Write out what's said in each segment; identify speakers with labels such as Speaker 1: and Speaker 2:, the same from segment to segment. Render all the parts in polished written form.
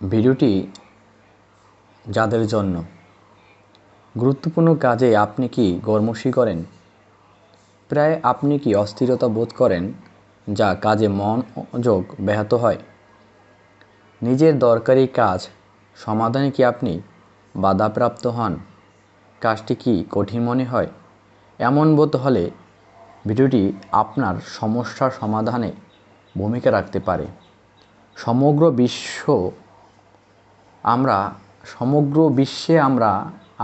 Speaker 1: ভিডিওটি যাদের জন্য গুরুত্বপূর্ণ কাজে আপনি কি গড়মসি করেন? প্রায় আপনি কি অস্থিরতা বোধ করেন যা কাজে মনোযোগ ব্যাহত হয়? নিজের দরকারি কাজ সমাধানে কি আপনি বাধাপ্রাপ্ত হন? কাজটি কি কঠিন মনে হয়? এমন বোধ হলে ভিডিওটি আপনার সমস্যার সমাধানে ভূমিকা রাখতে পারে। সমগ্র বিশ্বে আমরা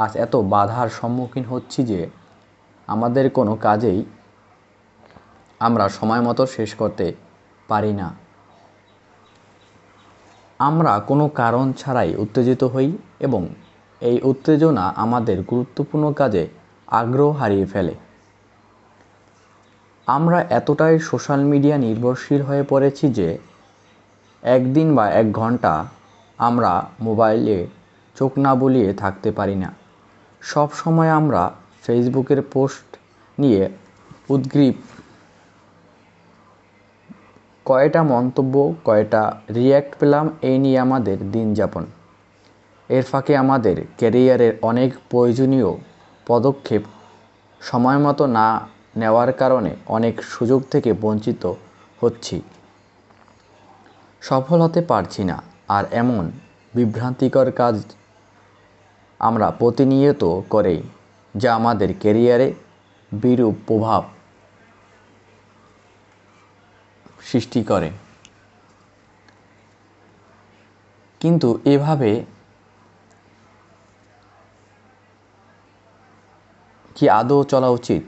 Speaker 1: আজ এত বাধার সম্মুখীন হচ্ছি যে আমাদের কোনো কাজেই আমরা সময় মতো শেষ করতে পারি না। আমরা কোনো কারণ ছাড়াই উত্তেজিত হই এবং এই উত্তেজনা আমাদের গুরুত্বপূর্ণ কাজে আগ্রহ হারিয়ে ফেলে। আমরা এতটাই সোশ্যাল মিডিয়া নির্ভরশীল হয়ে পড়েছি যে একদিন বা 1 ঘন্টা আমরা মোবাইলে চোখ না বুলিয়ে থাকতে পারি না। সব সময় আমরা ফেসবুকের পোস্ট নিয়ে উদ্গ্রীব। কয়টা মন্তব্য, কয়টা রিয়্যাক্ট পেলাম, এই নিয়ে আমাদের দিন যাপন। এর ফাঁকে আমাদের ক্যারিয়ারের অনেক প্রয়োজনীয় পদক্ষেপ সময় মতো না নেওয়ার কারণে অনেক সুযোগ থেকে বঞ্চিত হচ্ছি, সফল হতে পারছি না। আর এমন বিভ্রান্তিকর কাজ আমরা প্রতিনিয়ত করি যা আমাদের ক্যারিয়ারে বিরূপ প্রভাব সৃষ্টি করে। কিন্তু এভাবে কি আদৌ চলা উচিত?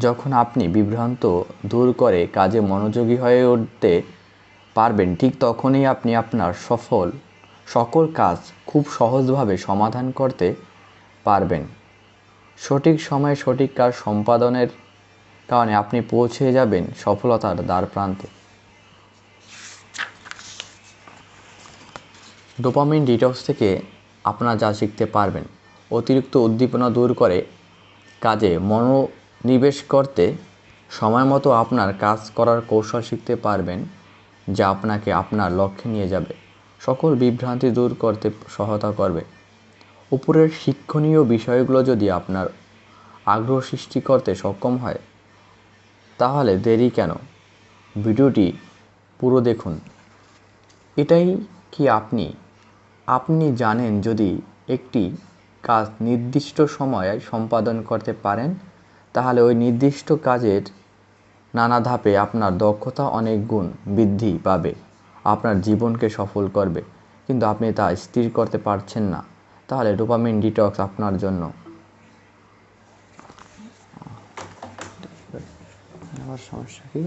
Speaker 1: যখন আপনি বিভ্রান্ত দূর করে কাজে মনোযোগী হয়ে উঠতে পারবেন, ঠিক তখনই আপনি আপনার সকল কাজ খুব সহজভাবে সমাধান করতে পারবেন। সঠিক সময়ে সঠিক কাজ সম্পাদনের কারণে আপনি পৌঁছে যাবেন সফলতার দ্বারপ্রান্তে। ডোপামিন ডিটক্স থেকে আপনারা যা শিখতে পারবেন: অতিরিক্ত উদ্দীপনা দূর করে কাজে মনোনিবেশ করতে, সময় মতো আপনার কাজ করার কৌশল শিখতে পারবেন যা আপনাকে আপনার লক্ষ্যে নিয়ে যাবে, সকল বিভ্রান্তি দূর করতে সহায়তা করবে। উপরের শিক্ষণীয় বিষয়গুলো যদি আপনার আগ্রহ সৃষ্টি করতে সক্ষম হয়, তাহলে দেরি কেন? ভিডিওটি পুরো দেখুন। এটাই কি আপনি জানেন, যদি একটি কাজ নির্দিষ্ট সময়ে সম্পাদন করতে পারেন, তাহলে ওই নির্দিষ্ট কাজের নানা ধাপে আপনার দক্ষতা অনেক গুণ বৃদ্ধি পাবে, আপনার জীবনকে সফল করবে। কিন্তু আপনি তা স্থির করতে পারছেন না, তাহলে ডোপামিন ডিটক্স আপনার জন্য। আমার সমস্যা কি?